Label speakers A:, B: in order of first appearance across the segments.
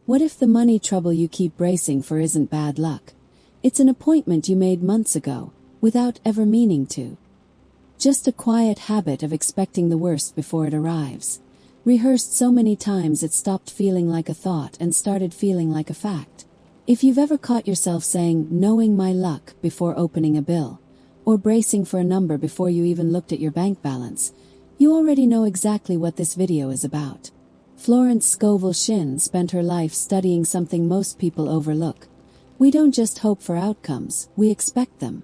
A: What if the money trouble you keep bracing for isn't bad luck? It's an appointment you made months ago, without ever meaning to. Just a quiet habit of expecting the worst before it arrives. Rehearsed so many times it stopped feeling like a thought and started feeling like a fact. If you've ever caught yourself saying, "knowing my luck," before opening a bill, or bracing for a number before you even looked at your bank balance, you already know exactly what this video is about. Florence Scovel Shinn spent her life studying something most people overlook. We don't just hope for outcomes, we expect them.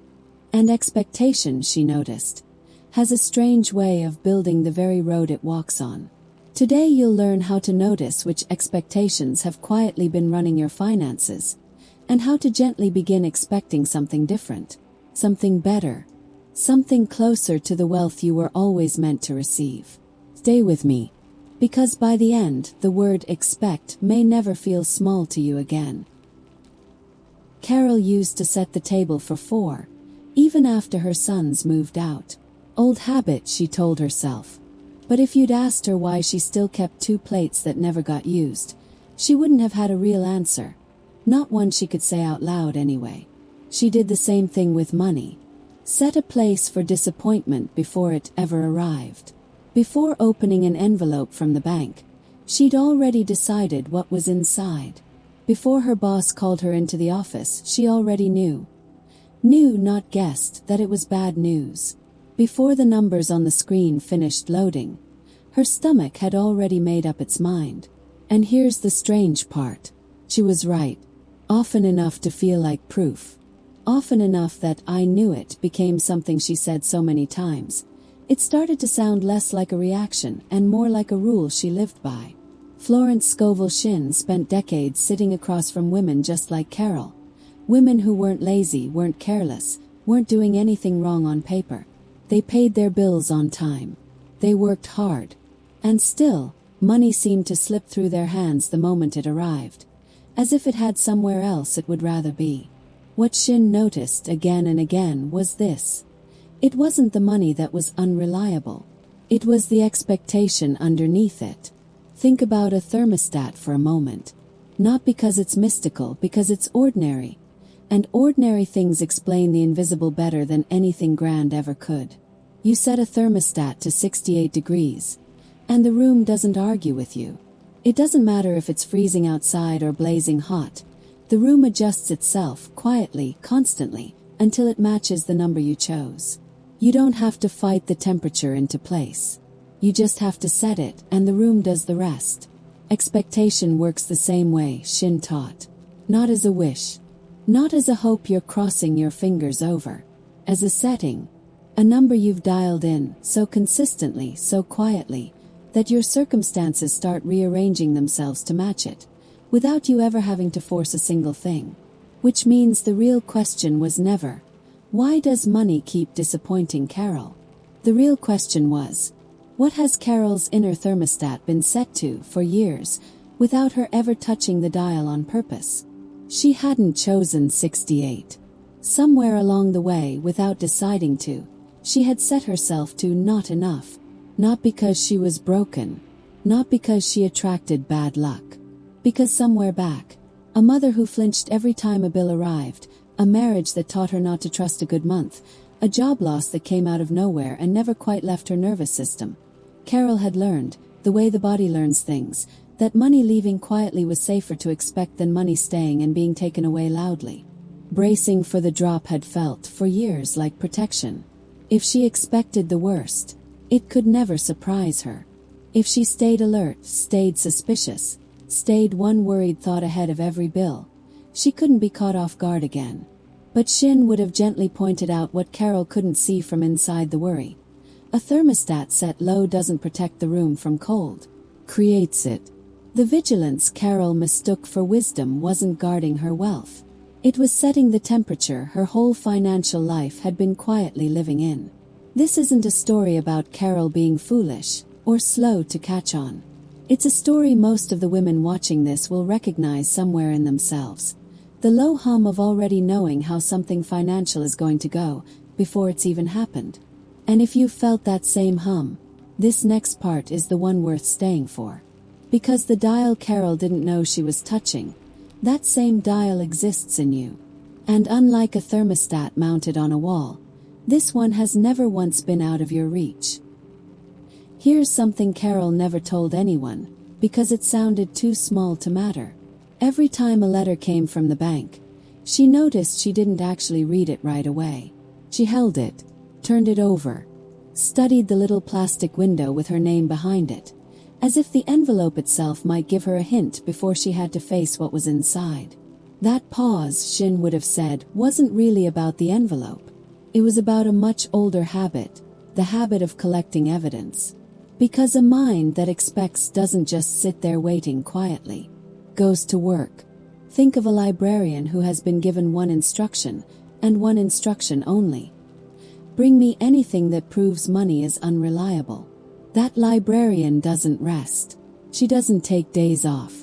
A: And expectation, she noticed, has a strange way of building the very road it walks on. Today you'll learn how to notice which expectations have quietly been running your finances, and how to gently begin expecting something different, something better, something closer to the wealth you were always meant to receive. Stay with me, because by the end, the word expect may never feel small to you again. Carol used to set the table for 4, even after her sons moved out. Old habit, she told herself. But if you'd asked her why she still kept 2 plates that never got used, she wouldn't have had a real answer. Not one she could say out loud anyway. She did the same thing with money. Set a place for disappointment before it ever arrived. Before opening an envelope from the bank, she'd already decided what was inside. Before her boss called her into the office, she already knew. Knew, not guessed, that it was bad news. Before the numbers on the screen finished loading, her stomach had already made up its mind. And here's the strange part. She was right. Often enough to feel like proof. Often enough that "I knew it" became something she said so many times. It started to sound less like a reaction and more like a rule she lived by. Florence Scovel Shinn spent decades sitting across from women just like Carol. Women who weren't lazy, weren't careless, weren't doing anything wrong on paper. They paid their bills on time. They worked hard. And still, money seemed to slip through their hands the moment it arrived, as if it had somewhere else it would rather be. What Shinn noticed again and again was this. It wasn't the money that was unreliable. It was the expectation underneath it. Think about a thermostat for a moment. Not because it's mystical, because it's ordinary. And ordinary things explain the invisible better than anything grand ever could. You set a thermostat to 68 degrees, and the room doesn't argue with you. It doesn't matter if it's freezing outside or blazing hot. The room adjusts itself, quietly, constantly, until it matches the number you chose. You don't have to fight the temperature into place. You just have to set it, and the room does the rest. Expectation works the same way, Shinn taught. Not as a wish. Not as a hope you're crossing your fingers over. As a setting. A number you've dialed in, so consistently, so quietly, that your circumstances start rearranging themselves to match it, without you ever having to force a single thing. Which means the real question was never, why does money keep disappointing Carol? The real question was, what has Carol's inner thermostat been set to for years, without her ever touching the dial on purpose? She hadn't chosen 68. Somewhere along the way, without deciding to, she had set herself to not enough. Not because she was broken. Not because she attracted bad luck. Because somewhere back, a mother who flinched every time a bill arrived, a marriage that taught her not to trust a good month, a job loss that came out of nowhere and never quite left her nervous system. Carol had learned, the way the body learns things, that money leaving quietly was safer to expect than money staying and being taken away loudly. Bracing for the drop had felt, for years, like protection. If she expected the worst, it could never surprise her. If she stayed alert, stayed suspicious, stayed one worried thought ahead of every bill, she couldn't be caught off guard again. But Shinn would have gently pointed out what Carol couldn't see from inside the worry. A thermostat set low doesn't protect the room from cold. Creates it. The vigilance Carol mistook for wisdom wasn't guarding her wealth. It was setting the temperature her whole financial life had been quietly living in. This isn't a story about Carol being foolish, or slow to catch on. It's a story most of the women watching this will recognize somewhere in themselves. The low hum of already knowing how something financial is going to go, before it's even happened. And if you've felt that same hum, this next part is the one worth staying for. Because the dial Carol didn't know she was touching, that same dial exists in you. And unlike a thermostat mounted on a wall, this one has never once been out of your reach. Here's something Carol never told anyone, because it sounded too small to matter. Every time a letter came from the bank, she noticed she didn't actually read it right away. She held it, turned it over, studied the little plastic window with her name behind it, as if the envelope itself might give her a hint before she had to face what was inside. That pause, Shinn would have said, wasn't really about the envelope. It was about a much older habit, the habit of collecting evidence. Because a mind that expects doesn't just sit there waiting quietly. Goes to work. Think of a librarian who has been given one instruction, and one instruction only. Bring me anything that proves money is unreliable. That librarian doesn't rest. She doesn't take days off.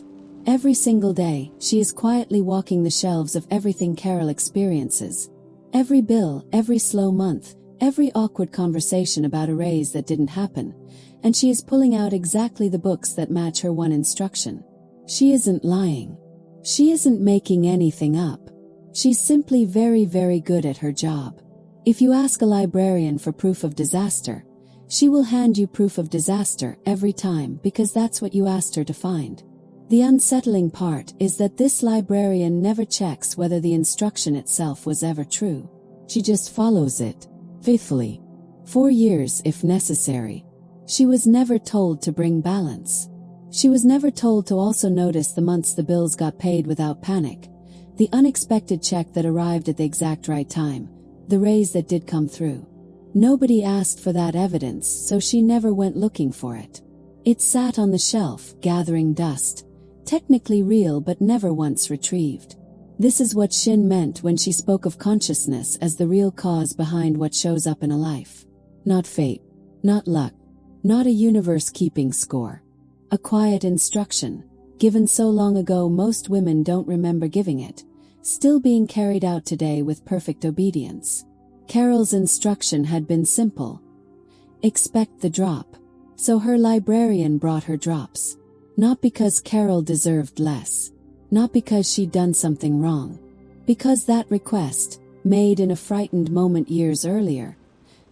A: Every single day, she is quietly walking the shelves of everything Carol experiences. Every bill, every slow month, every awkward conversation about a raise that didn't happen, and she is pulling out exactly the books that match her one instruction. She isn't lying. She isn't making anything up. She's simply very, very good at her job. If you ask a librarian for proof of disaster, she will hand you proof of disaster every time because that's what you asked her to find. The unsettling part is that this librarian never checks whether the instruction itself was ever true. She just follows it, faithfully. 4 years if necessary. She was never told to bring balance. She was never told to also notice the months the bills got paid without panic, the unexpected check that arrived at the exact right time, the raise that did come through. Nobody asked for that evidence, so she never went looking for it. It sat on the shelf, gathering dust, technically real but never once retrieved. This is what Shinn meant when she spoke of consciousness as the real cause behind what shows up in a life. Not fate, not luck, not a universe-keeping score. A quiet instruction, given so long ago most women don't remember giving it, still being carried out today with perfect obedience. Carol's instruction had been simple. Expect the drop. So her librarian brought her drops. Not because Carol deserved less. Not because she'd done something wrong. Because that request, made in a frightened moment years earlier,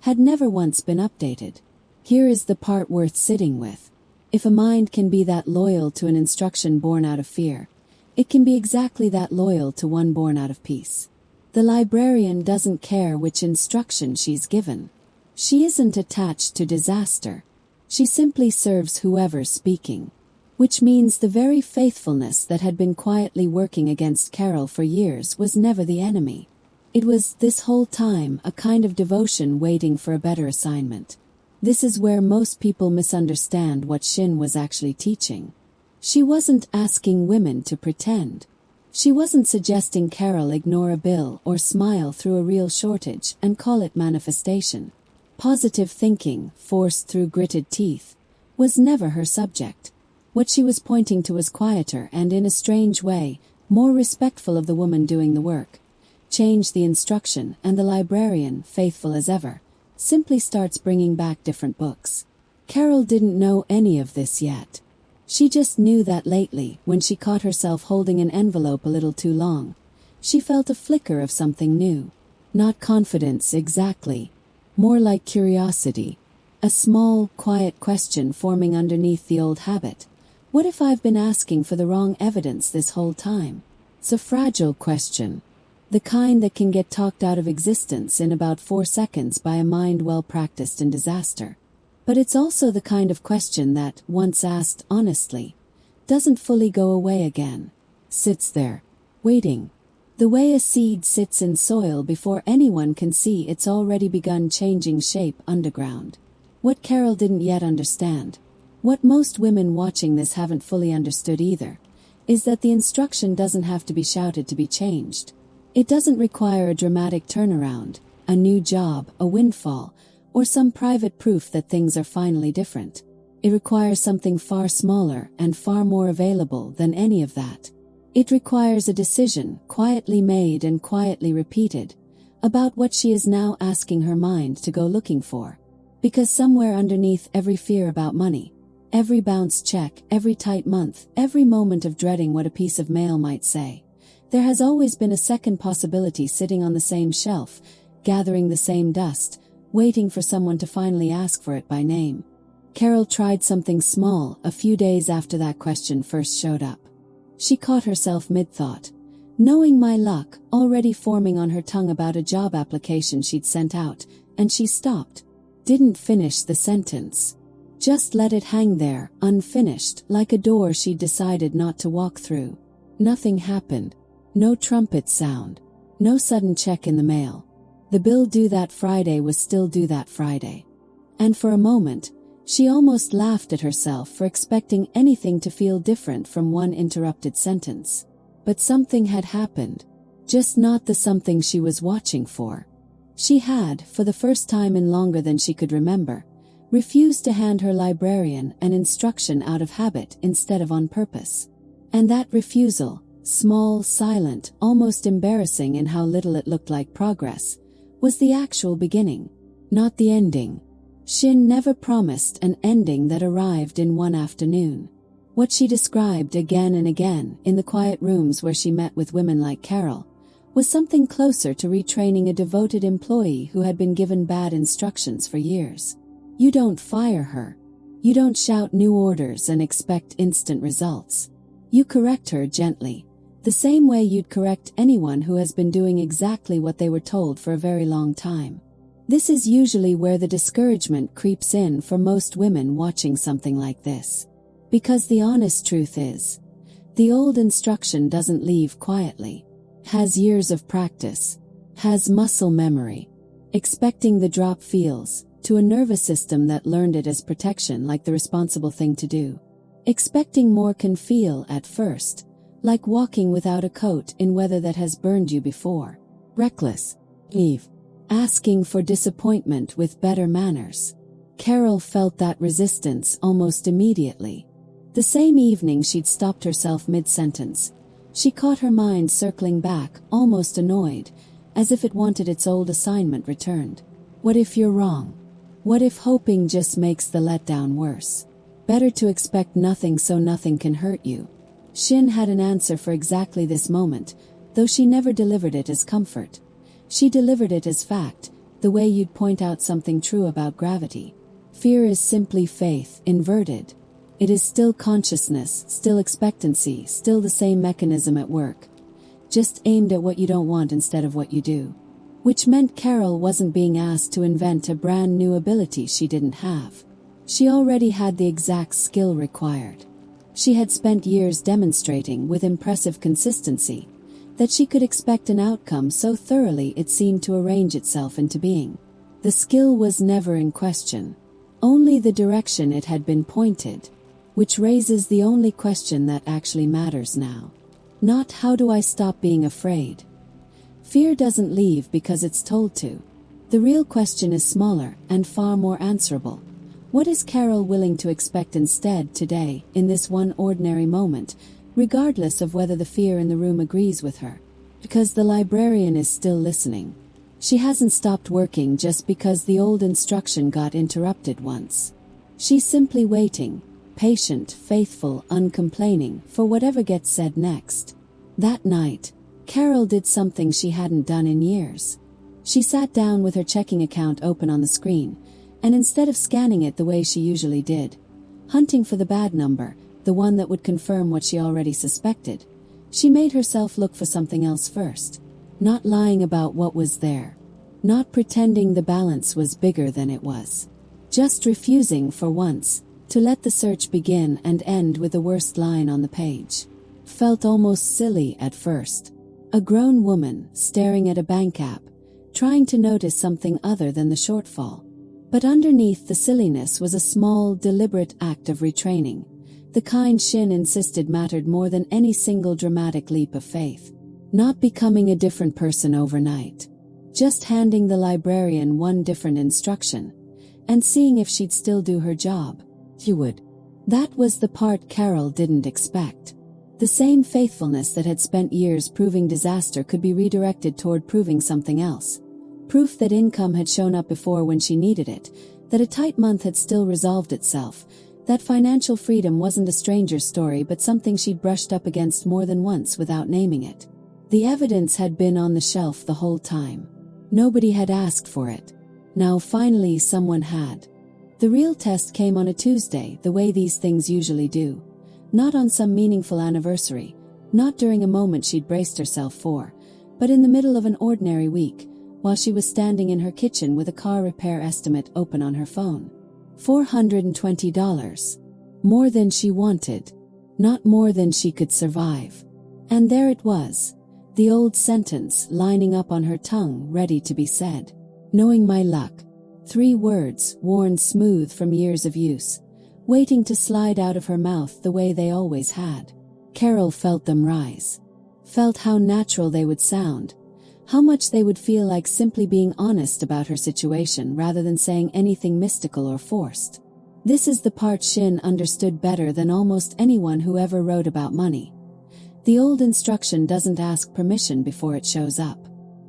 A: had never once been updated. Here is the part worth sitting with. If a mind can be that loyal to an instruction born out of fear, it can be exactly that loyal to one born out of peace. The librarian doesn't care which instruction she's given. She isn't attached to disaster. She simply serves whoever's speaking. Which means the very faithfulness that had been quietly working against Carol for years was never the enemy. It was, this whole time, a kind of devotion waiting for a better assignment. This is where most people misunderstand what Shinn was actually teaching. She wasn't asking women to pretend. She wasn't suggesting Carol ignore a bill or smile through a real shortage and call it manifestation. Positive thinking, forced through gritted teeth, was never her subject. What she was pointing to was quieter and, in a strange way, more respectful of the woman doing the work. Change the instruction and the librarian, faithful as ever, simply starts bringing back different books. Carol didn't know any of this yet. She just knew that lately, when she caught herself holding an envelope a little too long, she felt a flicker of something new. Not confidence exactly, more like curiosity. A small, quiet question forming underneath the old habit. What if I've been asking for the wrong evidence this whole time? It's a fragile question. The kind that can get talked out of existence in about 4 seconds by a mind well practiced in disaster. But it's also the kind of question that, once asked honestly, doesn't fully go away again. Sits there, waiting. The way a seed sits in soil before anyone can see it's already begun changing shape underground. What Carol didn't yet understand, what most women watching this haven't fully understood either, is that the instruction doesn't have to be shouted to be changed. It doesn't require a dramatic turnaround, a new job, a windfall, or some private proof that things are finally different. It requires something far smaller and far more available than any of that. It requires a decision, quietly made and quietly repeated, about what she is now asking her mind to go looking for. Because somewhere underneath every fear about money, Every bounce check, every tight month, every moment of dreading what a piece of mail might say. There has always been a second possibility sitting on the same shelf, gathering the same dust, waiting for someone to finally ask for it by name. Carol tried something small a few days after that question first showed up. She caught herself mid-thought. Knowing my luck, already forming on her tongue about a job application she'd sent out, and she stopped. Didn't finish the sentence. Just let it hang there, unfinished, like a door she'd decided not to walk through. Nothing happened. No trumpet sound. No sudden check in the mail. The bill due that Friday was still due that Friday. And for a moment, she almost laughed at herself for expecting anything to feel different from one interrupted sentence. But something had happened. Just not the something she was watching for. She had, for the first time in longer than she could remember, refused to hand her librarian an instruction out of habit instead of on purpose. And that refusal, small, silent, almost embarrassing in how little it looked like progress, was the actual beginning, not the ending. Shinn never promised an ending that arrived in one afternoon. What she described again and again, in the quiet rooms where she met with women like Carol, was something closer to retraining a devoted employee who had been given bad instructions for years. You don't fire her. You don't shout new orders and expect instant results. You correct her gently, the same way you'd correct anyone who has been doing exactly what they were told for a very long time. This is usually where the discouragement creeps in for most women watching something like this. Because the honest truth is, the old instruction doesn't leave quietly. Has years of practice. Has muscle memory. Expecting the drop feels, to a nervous system that learned it as protection, like the responsible thing to do. Expecting more can feel, at first, like walking without a coat in weather that has burned you before. Reckless. Naive. Asking for disappointment with better manners. Carol felt that resistance almost immediately. The same evening she'd stopped herself mid-sentence. She caught her mind circling back, almost annoyed, as if it wanted its old assignment returned. What if you're wrong? What if hoping just makes the letdown worse? Better to expect nothing so nothing can hurt you. Shinn had an answer for exactly this moment, though she never delivered it as comfort. She delivered it as fact, the way you'd point out something true about gravity. Fear is simply faith, inverted. It is still consciousness, still expectancy, still the same mechanism at work. Just aimed at what you don't want instead of what you do. Which meant Carol wasn't being asked to invent a brand new ability she didn't have. She already had the exact skill required. She had spent years demonstrating, with impressive consistency, that she could expect an outcome so thoroughly it seemed to arrange itself into being. The skill was never in question, only the direction it had been pointed, which raises the only question that actually matters now. Not how do I stop being afraid? Fear doesn't leave because it's told to. The real question is smaller and far more answerable. What is Carol willing to expect instead today, in this one ordinary moment, regardless of whether the fear in the room agrees with her? Because the librarian is still listening. She hasn't stopped working just because the old instruction got interrupted once. She's simply waiting, patient, faithful, uncomplaining, for whatever gets said next. That night, Carol did something she hadn't done in years. She sat down with her checking account open on the screen, and instead of scanning it the way she usually did, hunting for the bad number, the one that would confirm what she already suspected, she made herself look for something else first. Not lying about what was there. Not pretending the balance was bigger than it was. Just refusing, for once, to let the search begin and end with the worst line on the page. Felt almost silly at first. A grown woman, staring at a bank app, trying to notice something other than the shortfall. But underneath the silliness was a small, deliberate act of retraining, the kind Shinn insisted mattered more than any single dramatic leap of faith. Not becoming a different person overnight. Just handing the librarian one different instruction, and seeing if she'd still do her job. She would. That was the part Carol didn't expect. The same faithfulness that had spent years proving disaster could be redirected toward proving something else. Proof that income had shown up before when she needed it, that a tight month had still resolved itself, That financial freedom wasn't a stranger's story but something she'd brushed up against more than once without naming it. The evidence had been on the shelf the whole time. Nobody had asked for it. Now finally someone had. The real test came on a Tuesday, the way these things usually do. Not on some meaningful anniversary, not during a moment she'd braced herself for, but in the middle of an ordinary week, while she was standing in her kitchen with a car repair estimate open on her phone. $420. More than she wanted. Not more than she could survive. And there it was. The old sentence lining up on her tongue, ready to be said. Knowing my luck. 3 words, worn smooth from years of use, waiting to slide out of her mouth the way they always had. Carol felt them rise. Felt how natural they would sound. How much they would feel like simply being honest about her situation rather than saying anything mystical or forced. This is the part Shinn understood better than almost anyone who ever wrote about money. The old instruction doesn't ask permission before it shows up.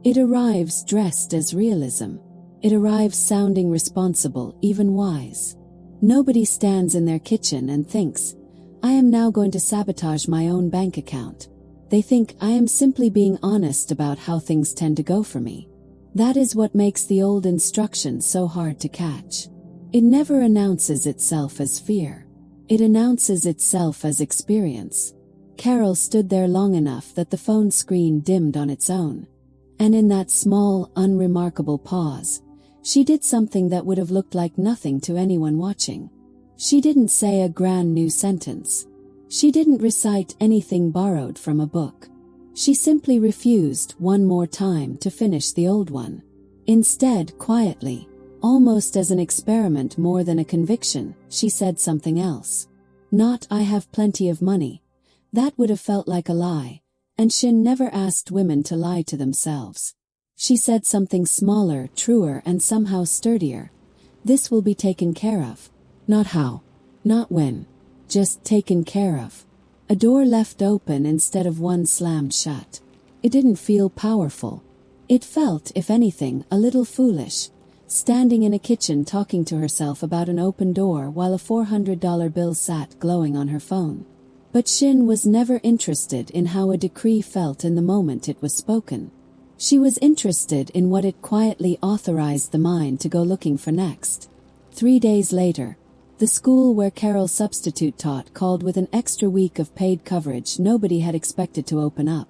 A: It arrives dressed as realism. It arrives sounding responsible, even wise. Nobody stands in their kitchen and thinks, I am now going to sabotage my own bank account. They think I am simply being honest about how things tend to go for me. That is what makes the old instruction so hard to catch. It never announces itself as fear. It announces itself as experience. Carol stood there long enough that the phone screen dimmed on its own. And in that small, unremarkable pause, she did something that would have looked like nothing to anyone watching. She didn't say a grand new sentence. She didn't recite anything borrowed from a book. She simply refused one more time to finish the old one. Instead, quietly, almost as an experiment more than a conviction, she said something else. Not I have plenty of money. That would have felt like a lie, and Shinn never asked women to lie to themselves. She said something smaller, truer, and somehow sturdier. This will be taken care of. Not how. Not when. Just taken care of. A door left open instead of one slammed shut. It didn't feel powerful. It felt, if anything, a little foolish, standing in a kitchen talking to herself about an open door while a $400 bill sat glowing on her phone. But Shinn was never interested in how a decree felt in the moment it was spoken. She was interested in what it quietly authorized the mind to go looking for next. 3 days later, the school where Carol substitute taught called with an extra week of paid coverage nobody had expected to open up.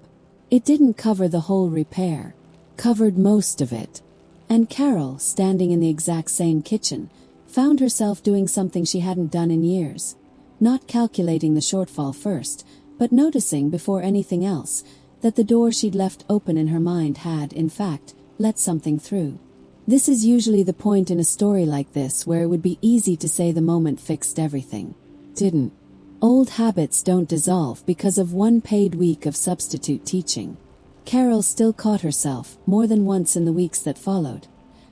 A: It didn't cover the whole repair. Covered most of it. And Carol, standing in the exact same kitchen, found herself doing something she hadn't done in years. Not calculating the shortfall first, but noticing before anything else that the door she'd left open in her mind had, in fact, let something through. This is usually the point in a story like this where it would be easy to say the moment fixed everything. Didn't. Old habits don't dissolve because of one paid week of substitute teaching. Carol still caught herself, more than once in the weeks that followed,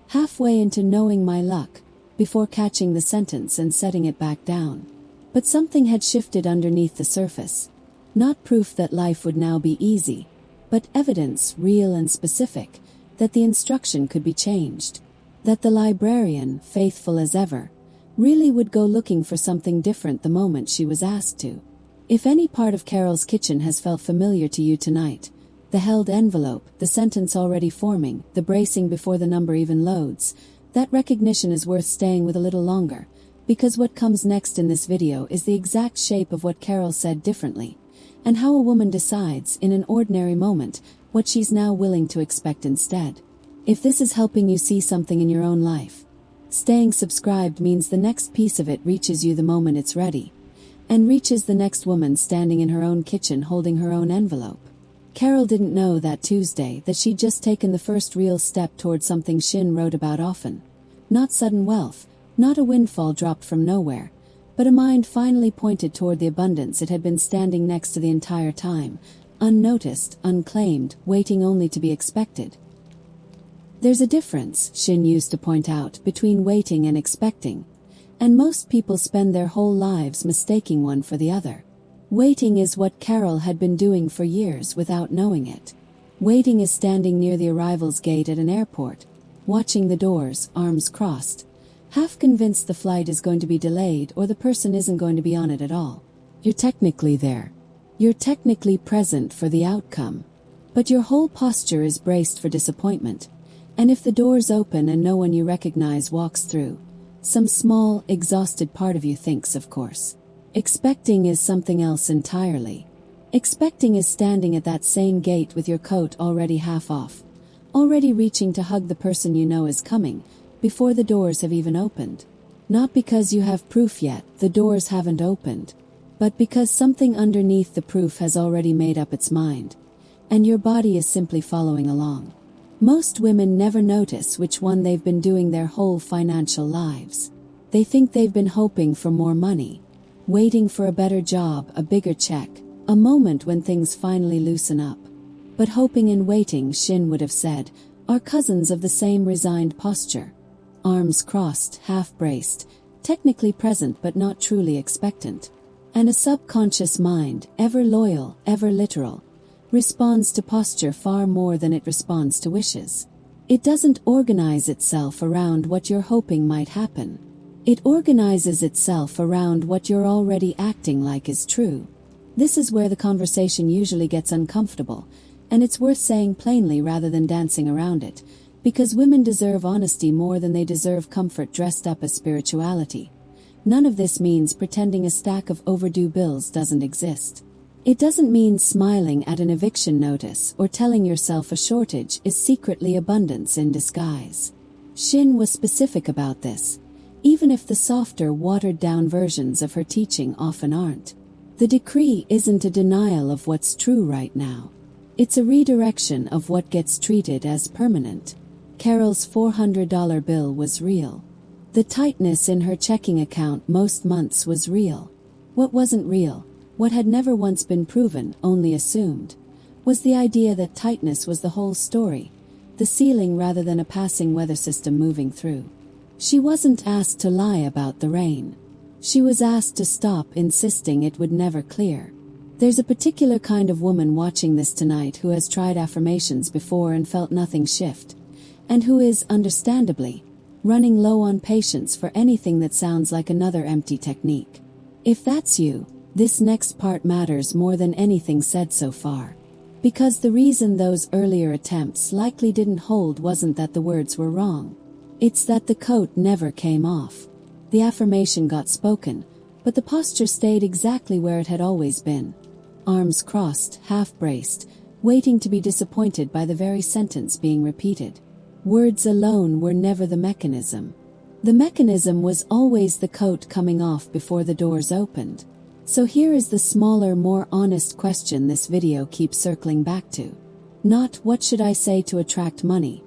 A: halfway into knowing my luck, before catching the sentence and setting it back down. But something had shifted underneath the surface. Not proof that life would now be easy, but evidence, real and specific, that the instruction could be changed. That the librarian, faithful as ever, really would go looking for something different the moment she was asked to. If any part of Carol's kitchen has felt familiar to you tonight, the held envelope, the sentence already forming, the bracing before the number even loads, that recognition is worth staying with a little longer, because what comes next in this video is the exact shape of what Carol said differently, and how a woman decides, in an ordinary moment, what she's now willing to expect instead. If this is helping you see something in your own life, staying subscribed means the next piece of it reaches you the moment it's ready, and reaches the next woman standing in her own kitchen holding her own envelope. Carol didn't know that Tuesday that she'd just taken the first real step toward something Shinn wrote about often. Not sudden wealth, not a windfall dropped from nowhere, but a mind finally pointed toward the abundance it had been standing next to the entire time, unnoticed, unclaimed, waiting only to be expected. There's a difference, Shinn used to point out, between waiting and expecting, and most people spend their whole lives mistaking one for the other. Waiting is what Carol had been doing for years without knowing it. Waiting is standing near the arrivals gate at an airport, watching the doors, arms crossed, half convinced the flight is going to be delayed or the person isn't going to be on it at all. You're technically there. You're technically present for the outcome. But your whole posture is braced for disappointment. And if the doors open and no one you recognize walks through, some small, exhausted part of you thinks, of course. Expecting is something else entirely. Expecting is standing at that same gate with your coat already half off, already reaching to hug the person you know is coming, before the doors have even opened. Not because you have proof yet, the doors haven't opened, but because something underneath the proof has already made up its mind, and your body is simply following along. Most women never notice which one they've been doing their whole financial lives. They think they've been hoping for more money, waiting for a better job, a bigger check, a moment when things finally loosen up. But hoping and waiting, Shinn would have said, are cousins of the same resigned posture. Arms crossed, half-braced, technically present but not truly expectant. And a subconscious mind, ever loyal, ever literal, responds to posture far more than it responds to wishes. It doesn't organize itself around what you're hoping might happen. It organizes itself around what you're already acting like is true. This is where the conversation usually gets uncomfortable, and it's worth saying plainly rather than dancing around it, because women deserve honesty more than they deserve comfort dressed up as spirituality. None of this means pretending a stack of overdue bills doesn't exist. It doesn't mean smiling at an eviction notice or telling yourself a shortage is secretly abundance in disguise. Shinn was specific about this, even if the softer, watered-down versions of her teaching often aren't. The decree isn't a denial of what's true right now. It's a redirection of what gets treated as permanent. Carol's $400 bill was real. The tightness in her checking account most months was real. What wasn't real, what had never once been proven, only assumed, was the idea that tightness was the whole story, the ceiling rather than a passing weather system moving through. She wasn't asked to lie about the rain. She was asked to stop insisting it would never clear. There's a particular kind of woman watching this tonight who has tried affirmations before and felt nothing shift, and who is, understandably, running low on patience for anything that sounds like another empty technique. If that's you, this next part matters more than anything said so far. Because the reason those earlier attempts likely didn't hold wasn't that the words were wrong. It's that the coat never came off. The affirmation got spoken, but the posture stayed exactly where it had always been. Arms crossed, half-braced, waiting to be disappointed by the very sentence being repeated. Words alone were never the mechanism. The mechanism was always the coat coming off before the doors opened. So here is the smaller, more honest question this video keeps circling back to. Not, what should I say to attract money?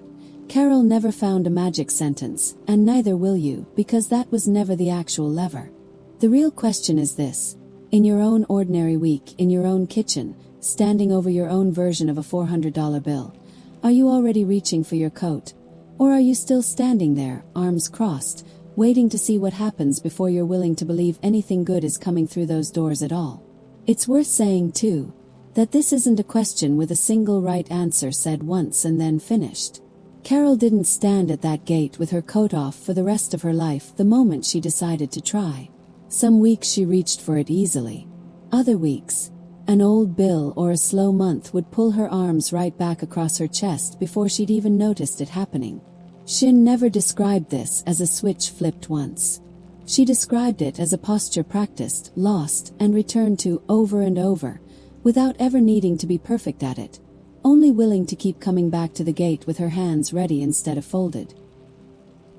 A: Carol never found a magic sentence, and neither will you, because that was never the actual lever. The real question is this. In your own ordinary week, in your own kitchen, standing over your own version of a $400 bill, are you already reaching for your coat? Or are you still standing there, arms crossed, waiting to see what happens before you're willing to believe anything good is coming through those doors at all? It's worth saying, too, that this isn't a question with a single right answer said once and then finished. Carol didn't stand at that gate with her coat off for the rest of her life the moment she decided to try. Some weeks she reached for it easily. Other weeks, an old bill or a slow month would pull her arms right back across her chest before she'd even noticed it happening. Shinn never described this as a switch flipped once. She described it as a posture practiced, lost, and returned to over and over, without ever needing to be perfect at it, only willing to keep coming back to the gate with her hands ready instead of folded.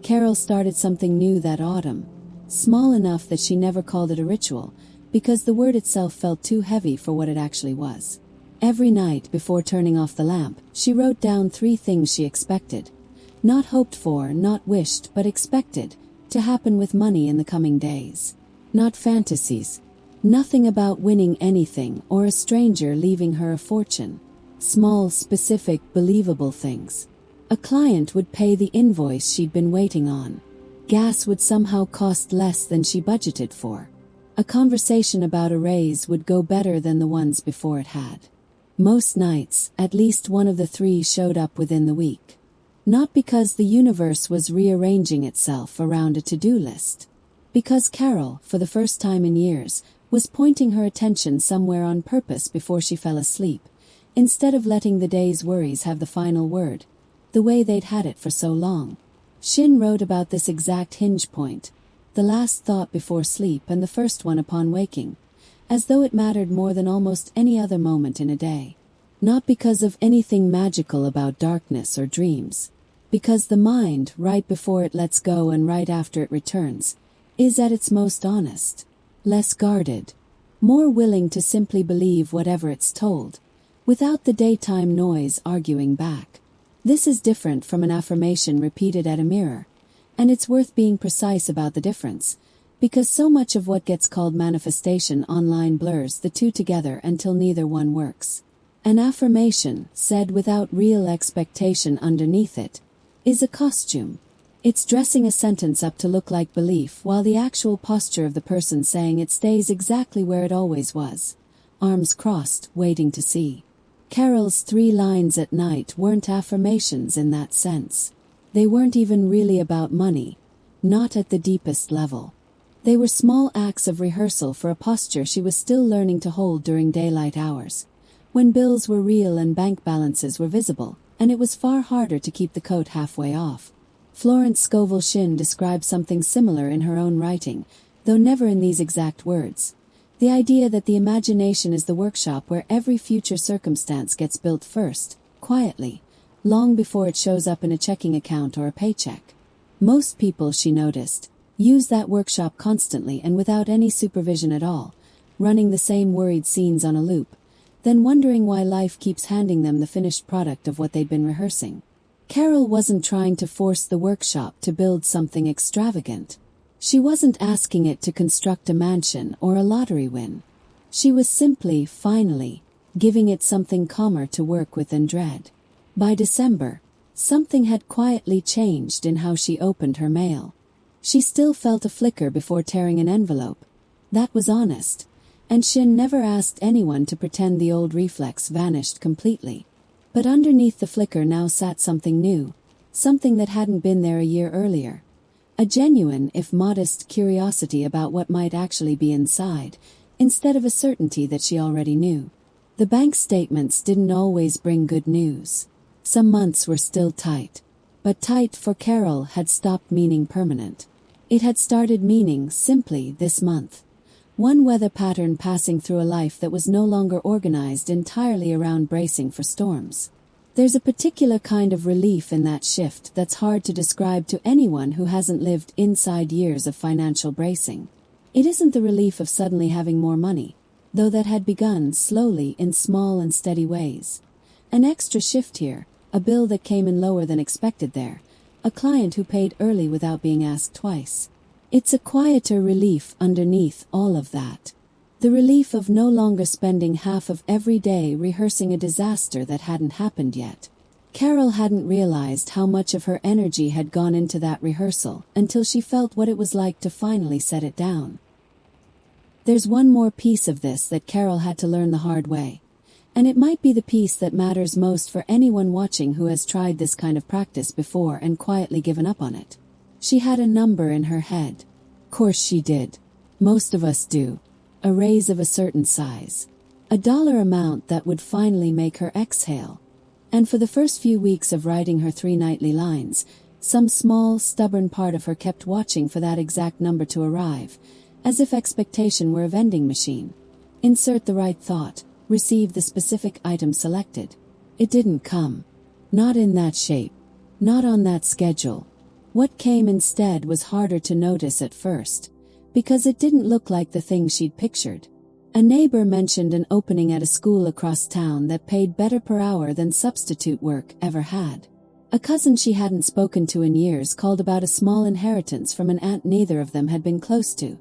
A: Carol started something new that autumn, small enough that she never called it a ritual, because the word itself felt too heavy for what it actually was. Every night before turning off the lamp, she wrote down 3 things she expected, not hoped for, not wished, but expected, to happen with money in the coming days. Not fantasies. Nothing about winning anything or a stranger leaving her a fortune. Small, specific, believable things. A client would pay the invoice she'd been waiting on. Gas would somehow cost less than she budgeted for. A conversation about a raise would go better than the ones before it had. Most nights, at least one of the 3 showed up within the week. Not because the universe was rearranging itself around a to-do list. Because Carol, for the first time in years, was pointing her attention somewhere on purpose before she fell asleep, instead of letting the day's worries have the final word, the way they'd had it for so long. Shinn wrote about this exact hinge point, the last thought before sleep and the first one upon waking, as though it mattered more than almost any other moment in a day. Not because of anything magical about darkness or dreams. Because the mind, right before it lets go and right after it returns, is at its most honest, less guarded, more willing to simply believe whatever it's told, without the daytime noise arguing back. This is different from an affirmation repeated at a mirror, and it's worth being precise about the difference, because so much of what gets called manifestation online blurs the two together until neither one works. An affirmation, said without real expectation underneath it, is a costume. It's dressing a sentence up to look like belief while the actual posture of the person saying it stays exactly where it always was, arms crossed, waiting to see. Carol's 3 lines at night weren't affirmations in that sense. They weren't even really about money, not at the deepest level. They were small acts of rehearsal for a posture she was still learning to hold during daylight hours, when bills were real and bank balances were visible, and it was far harder to keep the coat halfway off. Florence Scovel Shinn describes something similar in her own writing, though never in these exact words. The idea that the imagination is the workshop where every future circumstance gets built first, quietly, long before it shows up in a checking account or a paycheck. Most people, she noticed, use that workshop constantly and without any supervision at all, running the same worried scenes on a loop, then wondering why life keeps handing them the finished product of what they'd been rehearsing. Carol wasn't trying to force the workshop to build something extravagant. She wasn't asking it to construct a mansion or a lottery win. She was simply, finally, giving it something calmer to work with and dread. By December, something had quietly changed in how she opened her mail. She still felt a flicker before tearing an envelope. That was honest, and Shinn never asked anyone to pretend the old reflex vanished completely. But underneath the flicker now sat something new, something that hadn't been there a year earlier. A genuine, if modest, curiosity about what might actually be inside, instead of a certainty that she already knew. The bank statements didn't always bring good news. Some months were still tight. But tight for Carol had stopped meaning permanent. It had started meaning simply this month. One weather pattern passing through a life that was no longer organized entirely around bracing for storms. There's a particular kind of relief in that shift that's hard to describe to anyone who hasn't lived inside years of financial bracing. It isn't the relief of suddenly having more money, though that had begun slowly in small and steady ways. An extra shift here, a bill that came in lower than expected there, a client who paid early without being asked twice. It's a quieter relief underneath all of that. The relief of no longer spending half of every day rehearsing a disaster that hadn't happened yet. Carol hadn't realized how much of her energy had gone into that rehearsal until she felt what it was like to finally set it down. There's one more piece of this that Carol had to learn the hard way. And it might be the piece that matters most for anyone watching who has tried this kind of practice before and quietly given up on it. She had a number in her head. Course she did. Most of us do. A raise of a certain size. A dollar amount that would finally make her exhale. And for the first few weeks of writing her 3 nightly lines, some small, stubborn part of her kept watching for that exact number to arrive, as if expectation were a vending machine. Insert the right thought, receive the specific item selected. It didn't come. Not in that shape. Not on that schedule. What came instead was harder to notice at first, because it didn't look like the thing she'd pictured. A neighbor mentioned an opening at a school across town that paid better per hour than substitute work ever had. A cousin she hadn't spoken to in years called about a small inheritance from an aunt neither of them had been close to.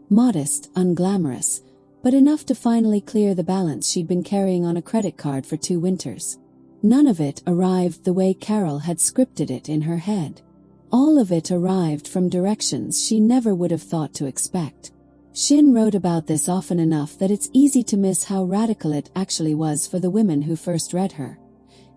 A: Modest, unglamorous, but enough to finally clear the balance she'd been carrying on a credit card for 2 winters. None of it arrived the way Carol had scripted it in her head. All of it arrived from directions she never would have thought to expect. Shinn wrote about this often enough that it's easy to miss how radical it actually was for the women who first read her.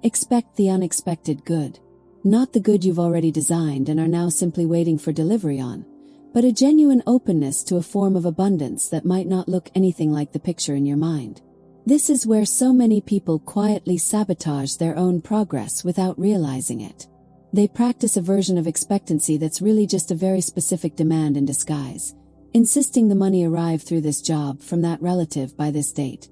A: Expect the unexpected good. Not the good you've already designed and are now simply waiting for delivery on, but a genuine openness to a form of abundance that might not look anything like the picture in your mind. This is where so many people quietly sabotage their own progress without realizing it. They practice a version of expectancy that's really just a very specific demand in disguise, insisting the money arrive through this job from that relative by this date,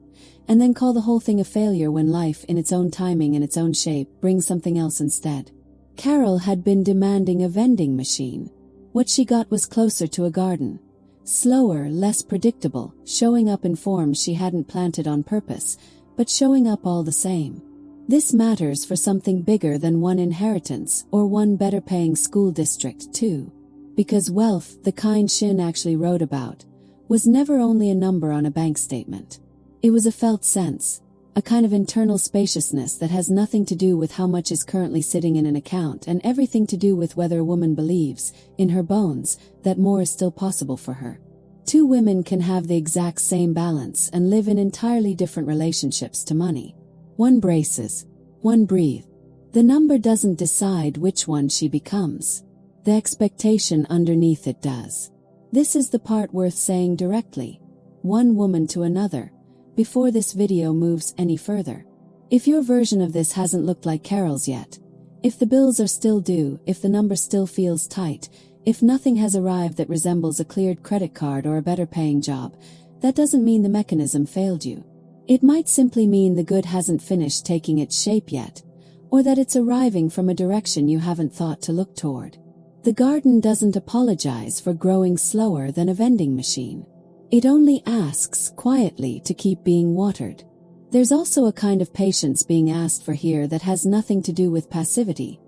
A: and then call the whole thing a failure when life, in its own timing and its own shape, brings something else instead. Carol had been demanding a vending machine. What she got was closer to a garden. Slower, less predictable, showing up in forms she hadn't planted on purpose, but showing up all the same. This matters for something bigger than one inheritance or one better-paying school district too. Because wealth, the kind Shinn actually wrote about, was never only a number on a bank statement. It was a felt sense, a kind of internal spaciousness that has nothing to do with how much is currently sitting in an account and everything to do with whether a woman believes, in her bones, that more is still possible for her. Two women can have the exact same balance and live in entirely different relationships to money. One braces, one breathes. The number doesn't decide which one she becomes. The expectation underneath it does. This is the part worth saying directly, one woman to another, before this video moves any further. If your version of this hasn't looked like Carol's yet, if the bills are still due, if the number still feels tight, if nothing has arrived that resembles a cleared credit card or a better paying job, that doesn't mean the mechanism failed you. It might simply mean the good hasn't finished taking its shape yet, or that it's arriving from a direction you haven't thought to look toward. The garden doesn't apologize for growing slower than a vending machine. It only asks quietly to keep being watered. There's also a kind of patience being asked for here that has nothing to do with passivity,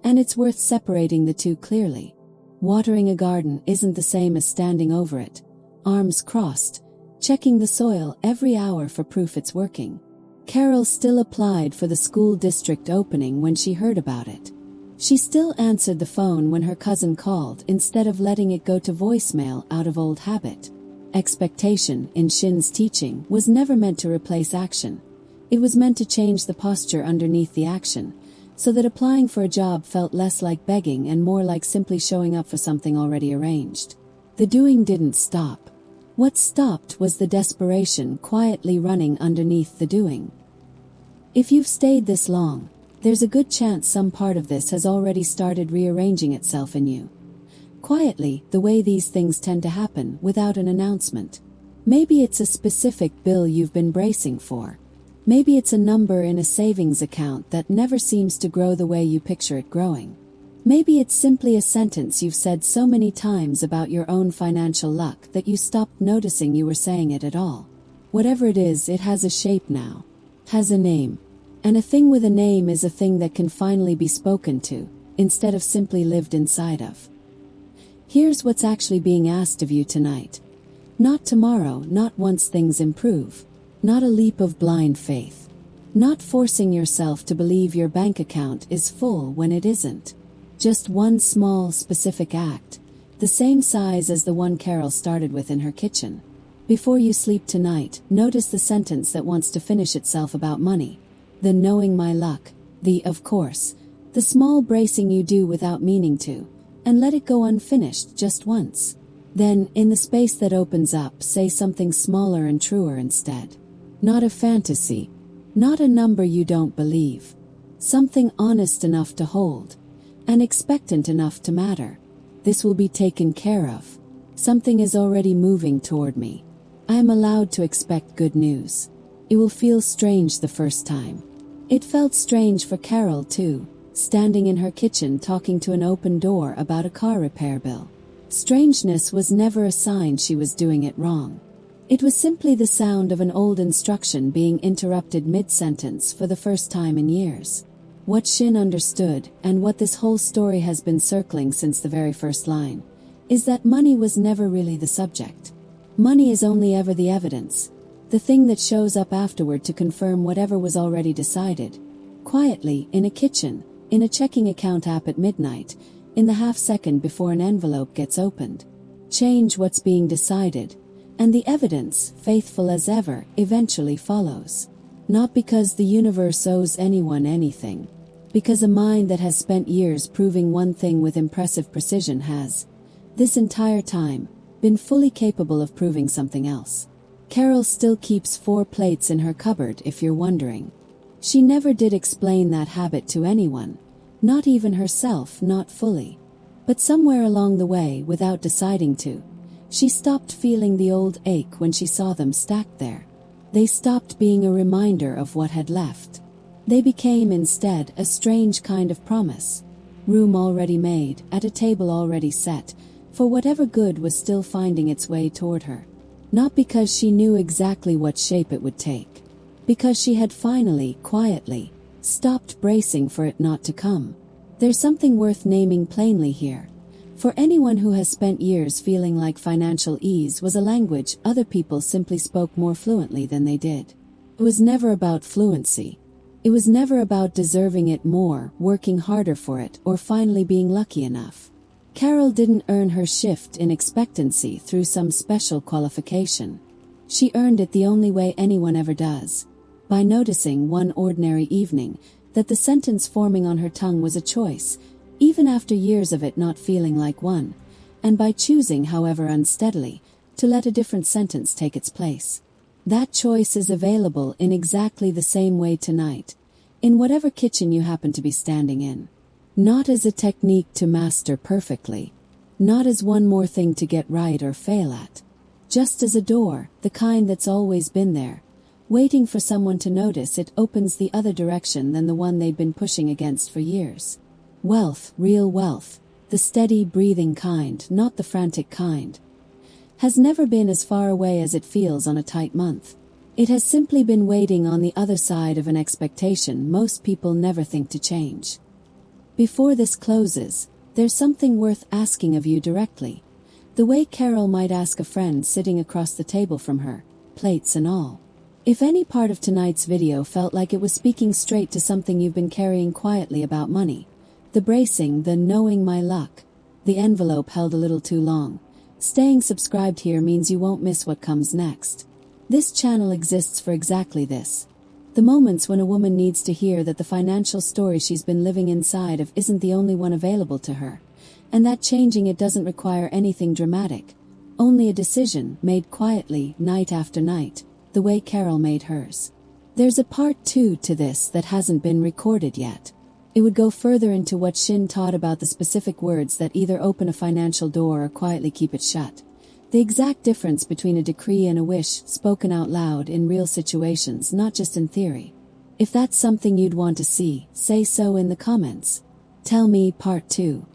A: and it's worth separating the two clearly. Watering a garden isn't the same as standing over it, arms crossed, checking the soil every hour for proof it's working. Carol still applied for the school district opening when she heard about it. She still answered the phone when her cousin called instead of letting it go to voicemail out of old habit. Expectation, in Shinn's teaching, was never meant to replace action. It was meant to change the posture underneath the action, so that applying for a job felt less like begging and more like simply showing up for something already arranged. The doing didn't stop. What stopped was the desperation quietly running underneath the doing. If you've stayed this long, there's a good chance some part of this has already started rearranging itself in you. Quietly, the way these things tend to happen, without an announcement. Maybe it's a specific bill you've been bracing for. Maybe it's a number in a savings account that never seems to grow the way you picture it growing. Maybe it's simply a sentence you've said so many times about your own financial luck that you stopped noticing you were saying it at all. Whatever it is, it has a shape now. Has a name. And a thing with a name is a thing that can finally be spoken to, instead of simply lived inside of. Here's what's actually being asked of you tonight. Not tomorrow, not once things improve. Not a leap of blind faith. Not forcing yourself to believe your bank account is full when it isn't. Just one small, specific act, the same size as the one Carol started with in her kitchen. Before you sleep tonight, notice the sentence that wants to finish itself about money. The knowing my luck, the of course, the small bracing you do without meaning to, and let it go unfinished just once. Then, in the space that opens up, say something smaller and truer instead. Not a fantasy, not a number you don't believe. Something honest enough to hold, and expectant enough to matter. This will be taken care of. Something is already moving toward me. I am allowed to expect good news. It will feel strange the first time. It felt strange for Carol too, standing in her kitchen talking to an open door about a car repair bill. Strangeness was never a sign she was doing it wrong. It was simply the sound of an old instruction being interrupted mid-sentence for the first time in years. What Shinn understood, and what this whole story has been circling since the very first line, is that money was never really the subject. Money is only ever the evidence, the thing that shows up afterward to confirm whatever was already decided. Quietly, in a kitchen, in a checking account app at midnight, in the half-second before an envelope gets opened. Change what's being decided, and the evidence, faithful as ever, eventually follows. Not because the universe owes anyone anything, Because a mind that has spent years proving one thing with impressive precision has, this entire time, been fully capable of proving something else. Carol still keeps 4 plates in her cupboard, if you're wondering. She never did explain that habit to anyone, not even herself, not fully. But somewhere along the way, without deciding to, she stopped feeling the old ache when she saw them stacked there. They stopped being a reminder of what had left. They became instead a strange kind of promise. Room already made, at a table already set, for whatever good was still finding its way toward her. Not because she knew exactly what shape it would take. Because she had finally, quietly, stopped bracing for it not to come. There's something worth naming plainly here. For anyone who has spent years feeling like financial ease was a language other people simply spoke more fluently than they did. It was never about fluency. It was never about deserving it more, working harder for it, or finally being lucky enough. Carol didn't earn her shift in expectancy through some special qualification. She earned it the only way anyone ever does. By noticing one ordinary evening that the sentence forming on her tongue was a choice, even after years of it not feeling like one, and by choosing, however unsteadily, to let a different sentence take its place. That choice is available in exactly the same way tonight, in whatever kitchen you happen to be standing in. Not as a technique to master perfectly, not as one more thing to get right or fail at, just as a door, the kind that's always been there, waiting for someone to notice it opens the other direction than the one they'd been pushing against for years. Wealth, real wealth, the steady, breathing kind, not the frantic kind, has never been as far away as it feels on a tight month. It has simply been waiting on the other side of an expectation most people never think to change. Before this closes, there's something worth asking of you directly, the way Carol might ask a friend sitting across the table from her, plates and all. If any part of tonight's video felt like it was speaking straight to something you've been carrying quietly about money, the bracing, the knowing my luck, the envelope held a little too long, staying subscribed here means you won't miss what comes next. This channel exists for exactly this. The moments when a woman needs to hear that the financial story she's been living inside of isn't the only one available to her, and that changing it doesn't require anything dramatic, only a decision made quietly, night after night, the way Carol made hers. There's a part 2 to this that hasn't been recorded yet. It would go further into what Shinn taught about the specific words that either open a financial door or quietly keep it shut. The exact difference between a decree and a wish spoken out loud in real situations, not just in theory. If that's something you'd want to see, say so in the comments. Tell me part 2.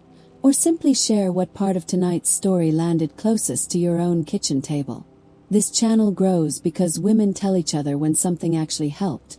A: Or simply share what part of tonight's story landed closest to your own kitchen table. This channel grows because women tell each other when something actually helped,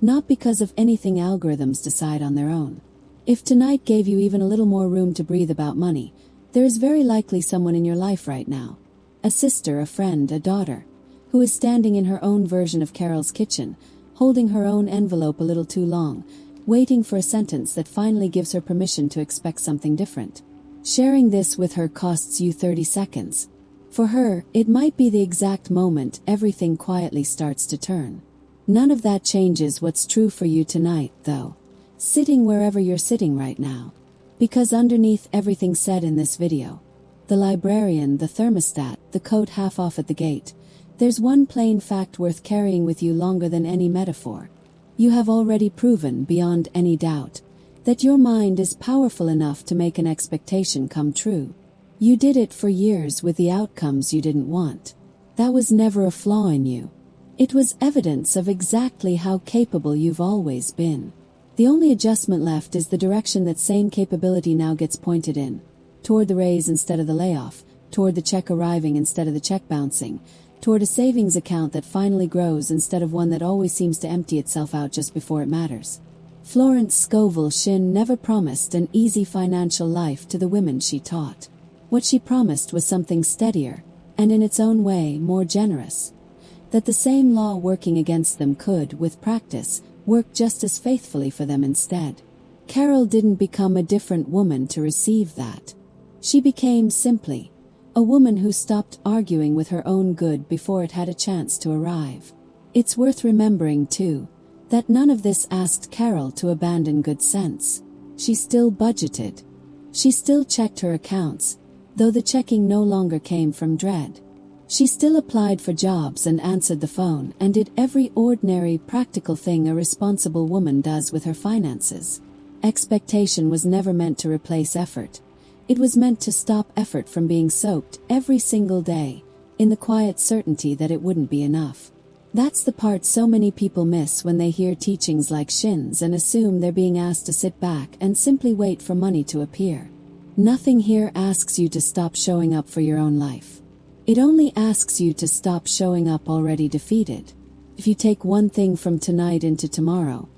A: not because of anything algorithms decide on their own. If tonight gave you even a little more room to breathe about money, there is very likely someone in your life right now, a sister, a friend, a daughter, who is standing in her own version of Carol's kitchen, holding her own envelope a little too long, waiting for a sentence that finally gives her permission to expect something different. Sharing this with her costs you 30 seconds. For her, it might be the exact moment everything quietly starts to turn. None of that changes what's true for you tonight, though, sitting wherever you're sitting right now. Because underneath everything said in this video, the librarian, the thermostat, the coat half off at the gate, there's one plain fact worth carrying with you longer than any metaphor. You have already proven, beyond any doubt, that your mind is powerful enough to make an expectation come true. You did it for years with the outcomes you didn't want. That was never a flaw in you. It was evidence of exactly how capable you've always been. The only adjustment left is the direction that same capability now gets pointed in. Toward the raise instead of the layoff, toward the check arriving instead of the check bouncing, toward a savings account that finally grows instead of one that always seems to empty itself out just before it matters. Florence Scovel Shinn never promised an easy financial life to the women she taught. What she promised was something steadier, and in its own way more generous. That the same law working against them could, with practice, work just as faithfully for them instead. Carol didn't become a different woman to receive that. She became, simply, a woman who stopped arguing with her own good before it had a chance to arrive. It's worth remembering, too, That none of this asked Carol to abandon good sense. She still budgeted. She still checked her accounts, though the checking no longer came from dread. She still applied for jobs and answered the phone and did every ordinary, practical thing a responsible woman does with her finances. Expectation was never meant to replace effort. It was meant to stop effort from being soaked every single day, in the quiet certainty that it wouldn't be enough. That's the part so many people miss when they hear teachings like Shinn's and assume they're being asked to sit back and simply wait for money to appear. Nothing here asks you to stop showing up for your own life. It only asks you to stop showing up already defeated. If you take one thing from tonight into tomorrow,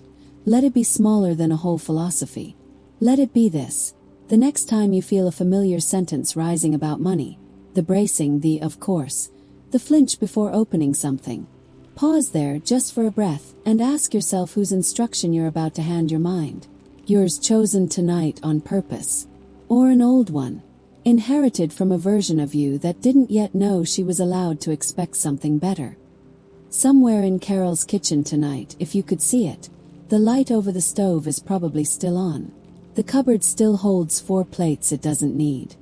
A: let it be smaller than a whole philosophy. Let it be this: the next time you feel a familiar sentence rising about money, the bracing, the of course, the flinch before opening something, pause there just for a breath and ask yourself whose instruction you're about to hand your mind. Yours chosen tonight on purpose, or an old one, inherited from a version of you that didn't yet know she was allowed to expect something better. Somewhere in Carol's kitchen tonight, if you could see it, the light over the stove is probably still on. The cupboard still holds 4 plates it doesn't need.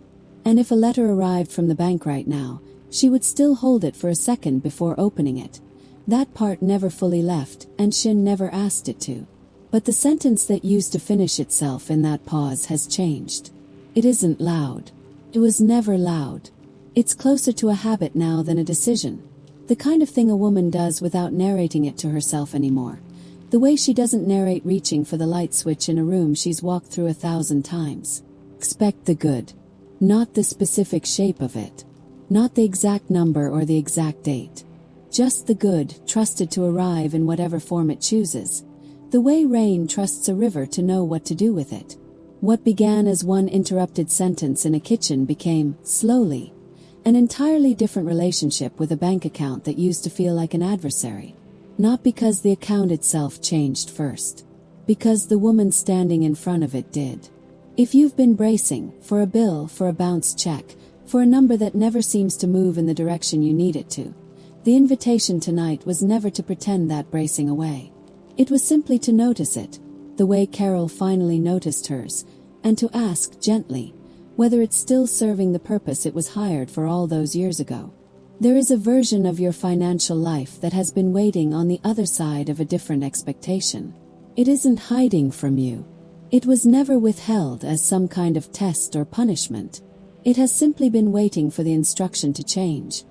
A: And if a letter arrived from the bank right now, she would still hold it for a second before opening it. That part never fully left, and Shinn never asked it to. But the sentence that used to finish itself in that pause has changed. It isn't loud. It was never loud. It's closer to a habit now than a decision. The kind of thing a woman does without narrating it to herself anymore. The way she doesn't narrate reaching for the light switch in a room she's walked through 1,000 times. Expect the good. Not the specific shape of it. Not the exact number or the exact date. Just the good, trusted to arrive in whatever form it chooses. The way rain trusts a river to know what to do with it. What began as one interrupted sentence in a kitchen became, slowly, an entirely different relationship with a bank account that used to feel like an adversary. Not because the account itself changed first. Because the woman standing in front of it did. If you've been bracing, for a bill, for a bounced check, for a number that never seems to move in the direction you need it to, the invitation tonight was never to pretend that bracing away. It was simply to notice it, the way Carol finally noticed hers, and to ask, gently, whether it's still serving the purpose it was hired for all those years ago. There is a version of your financial life that has been waiting on the other side of a different expectation. It isn't hiding from you. It was never withheld as some kind of test or punishment. It has simply been waiting for the instruction to change.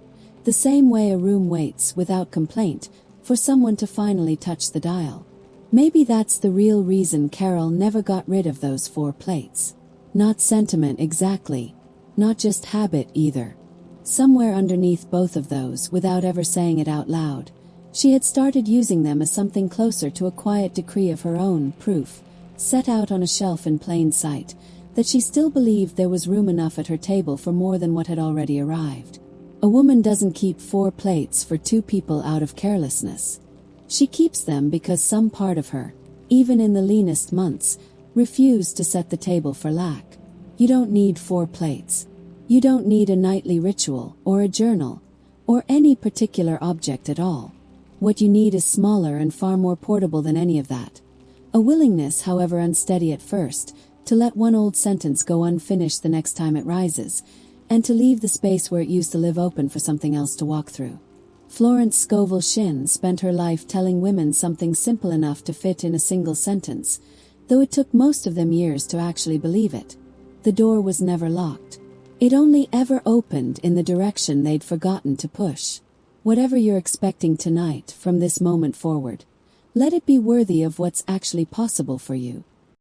A: The same way a room waits, without complaint, for someone to finally touch the dial. Maybe that's the real reason Carol never got rid of those 4 plates. Not sentiment exactly. Not just habit either. Somewhere underneath both of those, without ever saying it out loud, she had started using them as something closer to a quiet decree of her own, proof, set out on a shelf in plain sight, that she still believed there was room enough at her table for more than what had already arrived. A woman doesn't keep 4 plates for 2 people out of carelessness. She keeps them because some part of her, even in the leanest months, refused to set the table for lack. You don't need 4 plates. You don't need a nightly ritual, or a journal, or any particular object at all. What you need is smaller and far more portable than any of that. A willingness, however unsteady at first, to let one old sentence go unfinished the next time it rises, and to leave the space where it used to live open for something else to walk through. Florence Scovel Shinn spent her life telling women something simple enough to fit in a single sentence, though it took most of them years to actually believe it. The door was never locked. It only ever opened in the direction they'd forgotten to push. Whatever you're expecting tonight, from this moment forward, let it be worthy of what's actually possible for you.